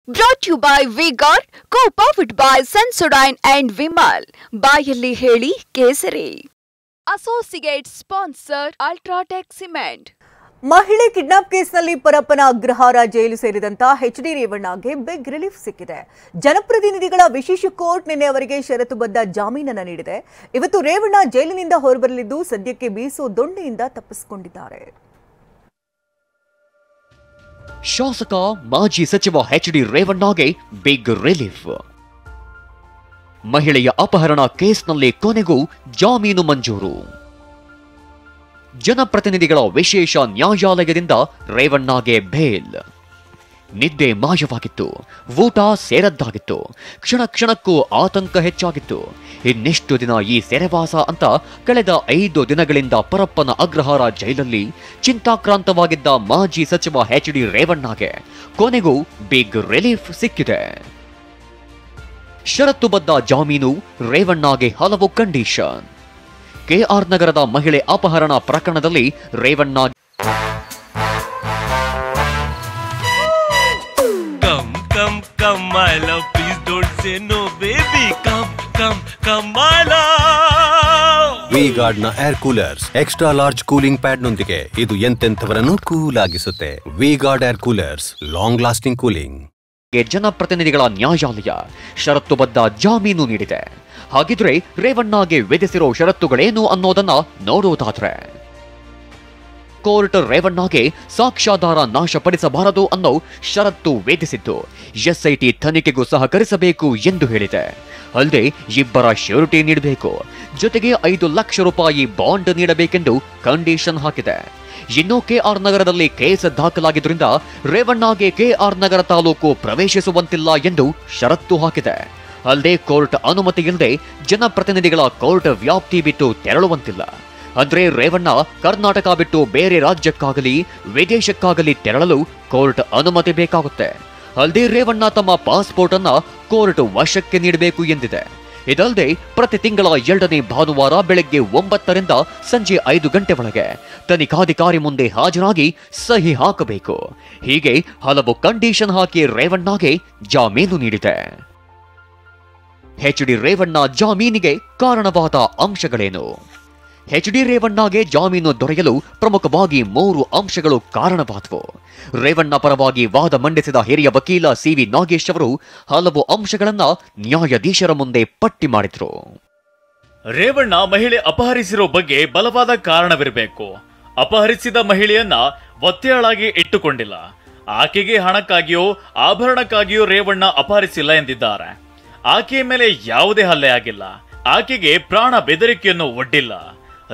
Brought to you by V-Guard, co-powered by Sensodyne and Vimal. ಬಾಯಲ್ಲಿ ಹೇಳಿ ಕೇಸರಿ. Associate sponsor Ultratech Cement. ಮಹಿಳೆ kidnap ಕೇಸ್ನಲ್ಲಿ ಪರಪ್ಪನ ಅಗ್ರಹಾರ ಜೈಲು ಸೇರಿದಂತ ಎಚ್.ಡಿ. ರೇವಣ್ಣಗೆ ಬಿಗ್ ರಿಲೀಫ್ ಸಿಕ್ಕಿದೆ. ಜನಪ್ರತಿನಿಧಿಗಳ ವಿಶೇಷ ಕೋರ್ಟ್ ನಿನ್ನೆ ಅವರಿಗೆ ಷರತ್ತುಬದ್ಧ ಜಾಮೀನನ್ನು ನೀಡಿದೆ. ಇವತ್ತು ರೇವಣ್ಣ ಜೈಲಿನಿಂದ ಹೊರಬರಲಿದ್ದು ಸದ್ಯಕ್ಕೆ ಬೀಸೋ ದೊಣ್ಣೆಯಿಂದ ತಪ್ಪಿಸಿಕೊಂಡಿದ್ದಾರೆ. ಶಾಸಕ ಮಾಜಿ ಸಚಿವ ಎಚ್.ಡಿ. ರೇವಣ್ಣಗೆ big relief. ಮಹಿಳೆಯ ಅಪಹರಣ ಕೇಸ್ನಲ್ಲಿ ಕೊನೆಗೂ ಜಾಮೀನು ಮಂಜೂರು. ಜನಪ್ರತಿನಿಧಿಗಳ ವಿಶೇಷ ನ್ಯಾಯಾಲಯದಿಂದ ರೇವಣ್ಣಗೆ ಬೇಲ್. ನಿದ್ದೆ ಮಾಯವಾಗಿತ್ತು, ಊಟ ಸೇರದ್ದಾಗಿತ್ತು, ಕ್ಷಣ ಕ್ಷಣಕ್ಕೂ ಆತಂಕ ಹೆಚ್ಚಾಗಿತ್ತು. ಇನ್ನೆಷ್ಟು ದಿನ ಈ ಸೆರೆವಾಸ ಅಂತ ಕಳೆದ 5 ದಿನಗಳಿಂದ ಪರಪ್ಪನ ಅಗ್ರಹಾರ ಜೈಲಲ್ಲಿ ಚಿಂತಾಕ್ರಾಂತವಾಗಿದ್ದ ಮಾಜಿ ಸಚಿವ ಎಚ್.ಡಿ. ರೇವಣ್ಣಗೆ ಕೊನೆಗೂ ಬಿಗ್ ರಿಲೀಫ್ ಸಿಕ್ಕಿದೆ. ಷರತ್ತುಬದ್ಧ ಜಾಮೀನು, ರೇವಣ್ಣಗೆ ಹಲವು ಕಂಡೀಷನ್. ಕೆಆರ್ ನಗರದ ಮಹಿಳೆ ಅಪಹರಣ ಪ್ರಕರಣದಲ್ಲಿ Revanna Come, my love, please don't say no, baby. Come, my love. V-Guard ನ air coolers extra large cooling pad ನೊಂದಿಗೆ ಇದು ಎಂತೆಂಥವರನ್ನು ಕೂಲ್ ಆಗಿಸುತ್ತೆ. V-Guard air coolers, long lasting cooling. ಜನಪ್ರತಿನಿಧಿಗಳ ನ್ಯಾಯಾಲಯ ಷರತ್ತುಬದ್ಧ ಜಾಮೀನು ನೀಡಿದೆ. ಹಾಗಿದ್ರೆ ರೇವಣ್ಣಗೆ ವಿಧಿಸಿರೋ ಷರತ್ತುಗಳೇನು ಅನ್ನೋದನ್ನ ನೋಡೋದಾದ್ರೆ, ಕೋರ್ಟ್ ರೇವಣ್ಣಗೆ ಸಾಕ್ಷ್ಯಾಧಾರ ನಾಶಪಡಿಸಬಾರದು ಅನ್ನೋ ಷರತ್ತು ವಿಧಿಸಿದ್ದು ಎಸ್ಐಟಿ ತನಿಖೆಗೂ ಸಹಕರಿಸಬೇಕು ಎಂದು ಹೇಳಿದೆ. ಅಲ್ಲದೆ ಇಬ್ಬರ ಶ್ಯೂರಿಟಿ ನೀಡಬೇಕು, ಜೊತೆಗೆ 5 ಲಕ್ಷ ರೂಪಾಯಿ ಬಾಂಡ್ ನೀಡಬೇಕೆಂದು ಕಂಡೀಷನ್ ಹಾಕಿದೆ. ಇನ್ನು ಕೆಆರ್ ನಗರದಲ್ಲಿ ಕೇಸ್ ದಾಖಲಾಗಿದ್ದರಿಂದ ರೇವಣ್ಣಗೆ ಕೆಆರ್ ನಗರ ತಾಲೂಕು ಪ್ರವೇಶಿಸುವಂತಿಲ್ಲ ಎಂದು ಷರತ್ತು ಹಾಕಿದೆ. ಅಲ್ಲದೆ ಕೋರ್ಟ್ ಅನುಮತಿ ಇಲ್ಲದೆ ಜನಪ್ರತಿನಿಧಿಗಳ ಕೋರ್ಟ್ ವ್ಯಾಪ್ತಿ ಬಿಟ್ಟು ತೆರಳುವಂತಿಲ್ಲ. ಅಂದ್ರೆ ರೇವಣ್ಣ ಕರ್ನಾಟಕ ಬಿಟ್ಟು ಬೇರೆ ರಾಜ್ಯಕ್ಕಾಗಲಿ ವಿದೇಶಕ್ಕಾಗಲಿ ತೆರಳಲು ಕೋರ್ಟ್ ಅನುಮತಿ ಬೇಕಾಗುತ್ತೆ. ಅಲ್ಲದೆ ರೇವಣ್ಣ ತಮ್ಮ ಪಾಸ್ಪೋರ್ಟ್ ಅನ್ನ ಕೋರ್ಟ್ ವಶಕ್ಕೆ ನೀಡಬೇಕು ಎಂದಿದೆ. ಇದಲ್ಲದೆ ಪ್ರತಿ ತಿಂಗಳ 2ನೇ ಭಾನುವಾರ ಬೆಳಗ್ಗೆ 9ರಿಂದ ಸಂಜೆ 5 ಗಂಟೆ ಒಳಗೆ ತನಿಖಾಧಿಕಾರಿ ಮುಂದೆ ಹಾಜರಾಗಿ ಸಹಿ ಹಾಕಬೇಕು. ಹೀಗೆ ಹಲವು ಕಂಡೀಷನ್ ಹಾಕಿ ರೇವಣ್ಣಗೆ ಜಾಮೀನು ನೀಡಿದೆ. ಎಚ್.ಡಿ. ರೇವಣ್ಣ ಜಾಮೀನಿಗೆ ಕಾರಣವಾದ ಅಂಶಗಳೇನು? ಎಚ್.ಡಿ. ರೇವಣ್ಣಗೆ ಜಾಮೀನು ದೊರೆಯಲು ಪ್ರಮುಖವಾಗಿ 3 ಅಂಶಗಳು ಕಾರಣವಾದವು. ರೇವಣ್ಣ ಪರವಾಗಿ ವಾದ ಮಂಡಿಸಿದ ಹಿರಿಯ ವಕೀಲ ಸಿ.ವಿ. ನಾಗೇಶ್ ಅವರು ಹಲವು ಅಂಶಗಳನ್ನ ನ್ಯಾಯಾಧೀಶರ ಮುಂದೆ ಪಟ್ಟಿ ಮಾಡಿದ್ರು. ರೇವಣ್ಣ ಮಹಿಳೆ ಅಪಹರಿಸಿರೋ ಬಗ್ಗೆ ಬಲವಾದ ಕಾರಣವಿರಬೇಕು. ಅಪಹರಿಸಿದ ಮಹಿಳೆಯನ್ನ ಒತ್ತೆಯಾಳಾಗಿ ಇಟ್ಟುಕೊಂಡಿಲ್ಲ. ಆಕೆಗೆ ಹಣಕ್ಕಾಗಿಯೋ ಆಭರಣಕ್ಕಾಗಿಯೋ ರೇವಣ್ಣ ಅಪಹರಿಸಿಲ್ಲ ಎಂದಿದ್ದಾರೆ. ಆಕೆಯ ಮೇಲೆ ಯಾವುದೇ ಹಲ್ಲೆ ಆಗಿಲ್ಲ. ಆಕೆಗೆ ಪ್ರಾಣ ಬೆದರಿಕೆಯನ್ನು ಒಡ್ಡಿಲ್ಲ.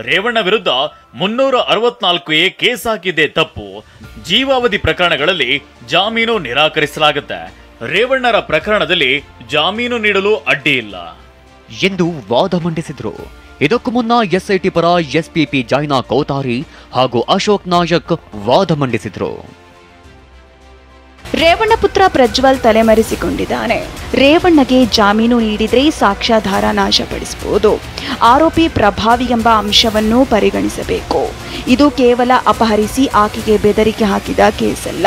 ರೇವಣ್ಣ ವಿರುದ್ಧ 364 ಕೇಸ್ ಹಾಕಿದ್ದೇ ತಪ್ಪು. ಜೀವಾವಧಿ ಪ್ರಕರಣಗಳಲ್ಲಿ ಜಾಮೀನು ನಿರಾಕರಿಸಲಾಗುತ್ತೆ. ರೇವಣ್ಣರ ಪ್ರಕರಣದಲ್ಲಿ ಜಾಮೀನು ನೀಡಲು ಅಡ್ಡಿ ಇಲ್ಲ ಎಂದು ವಾದ ಮಂಡಿಸಿದ್ರು. ಇದಕ್ಕೂ ಮುನ್ನ ಎಸ್ಐಟಿ ಪರ ಎಸ್ಪಿಪಿ ಜೈನಾ ಕೌತಾರಿ ಹಾಗೂ ಅಶೋಕ್ ನಾಯಕ್ ವಾದ ಮಂಡಿಸಿದ್ರು. ರೇವಣ್ಣ ಪುತ್ರ ಪ್ರಜ್ವಲ್ ತಲೆಮರೆಸಿಕೊಂಡಿದ್ದಾನೆ. ರೇವಣ್ಣಗೆ ಜಾಮೀನು ನೀಡಿದ್ರೆ ಸಾಕ್ಷ್ಯಾಧಾರ ನಾಶಪಡಿಸಬಹುದು. ಆರೋಪಿ ಪ್ರಭಾವಿ ಎಂಬ ಅಂಶವನ್ನು ಪರಿಗಣಿಸಬೇಕು. ಇದು ಕೇವಲ ಅಪಹರಿಸಿ ಆಕೆಗೆ ಬೆದರಿಕೆ ಹಾಕಿದ ಕೇಸಲ್ಲ.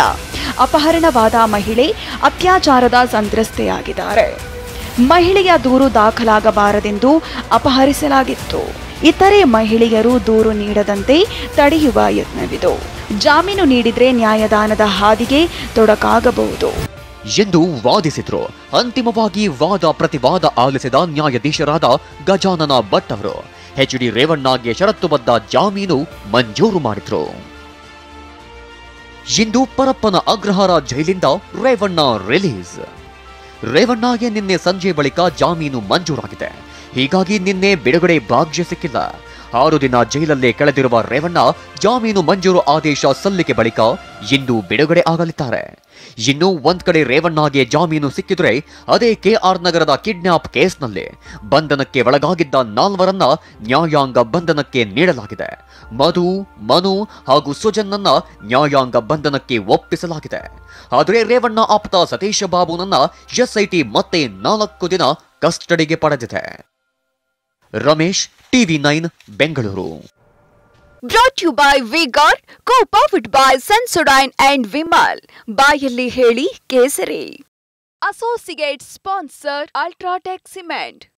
ಅಪಹರಣವಾದ ಮಹಿಳೆ ಅತ್ಯಾಚಾರದ ಸಂತ್ರಸ್ತೆಯಾಗಿದ್ದಾರೆ. ಮಹಿಳೆಯ ದೂರು ದಾಖಲಾಗಬಾರದೆಂದು ಅಪಹರಿಸಲಾಗಿತ್ತು. ಇತರೆ ಮಹಿಳೆಯರು ದೂರು ನೀಡದಂತೆ ತಡೆಯುವ ಯತ್ನವಿದು. ಜಾಮೀನು ನೀಡಿದ್ರೆ ನ್ಯಾಯದಾನದ ಹಾದಿಗೆ ತೊಡಕಾಗಬಹುದು ಎಂದು ವಾದಿಸಿದ್ರು. ಅಂತಿಮವಾಗಿ ವಾದ ಪ್ರತಿವಾದ ಆಲಿಸಿದ ನ್ಯಾಯಾಧೀಶರಾದ ಗಜಾನನ ಭಟ್ ಅವರು ಎಚ್.ಡಿ. ರೇವಣ್ಣಗೆ ಷರತ್ತುಬದ್ಧ ಜಾಮೀನು ಮಂಜೂರು ಮಾಡಿದ್ರು. ಇಂದು ಪರಪ್ಪನ ಅಗ್ರಹಾರ ಜೈಲಿಂದ ರೇವಣ್ಣ ರಿಲೀಸ್. ರೇವಣ್ಣಗೆ ನಿನ್ನೆ ಸಂಜೆ ಬಳಿಕ ಜಾಮೀನು ಮಂಜೂರಾಗಿದೆ. ಹೀಗಾಗಿ ನಿನ್ನೆ ಬಿಡುಗಡೆ ಭಾಗ್ಯ ಸಿಕ್ಕಿಲ್ಲ. 6 ದಿನ ಜೈಲಲ್ಲೇ ಕಳೆದಿರುವ ರೇವಣ್ಣ ಜಾಮೀನು ಮಂಜೂರು ಆದೇಶ ಸಲ್ಲಿಕೆ ಬಳಿಕ ಇಂದು ಬಿಡುಗಡೆ ಆಗಲಿದ್ದಾರೆ. ಇನ್ನು ಒಂದ್ ಕಡೆ ರೇವಣ್ಣಗೆ ಜಾಮೀನು ಸಿಕ್ಕಿದ್ರೆ, ಅದೇ ಕೆಆರ್ ನಗರದ ಕಿಡ್ನಾಪ್ ಕೇಸ್ನಲ್ಲಿ ಬಂಧನಕ್ಕೆ ಒಳಗಾಗಿದ್ದ 4ರನ್ನ ನ್ಯಾಯಾಂಗ ಬಂಧನಕ್ಕೆ ನೀಡಲಾಗಿದೆ. ಮನು ಹಾಗೂ ಸುಜನ್ನನ್ನ ನ್ಯಾಯಾಂಗ ಬಂಧನಕ್ಕೆ ಒಪ್ಪಿಸಲಾಗಿದೆ. ಆದರೆ ರೇವಣ್ಣ ಆಪ್ತ ಸತೀಶ ಬಾಬುನನ್ನ ಎಸ್ಐಟಿ ಮತ್ತೆ 4 ದಿನ ಕಸ್ಟಡಿಗೆ ಪಡೆದಿದೆ. Ramesh, TV9 Bengaluru. Brought to you by V-Guard, co-powered by Sensodyne and Vimal. ಬಾಯಲ್ಲಿ ಹೇಳಿ ಕೇಸರಿ. Associate sponsor Ultratech Cement.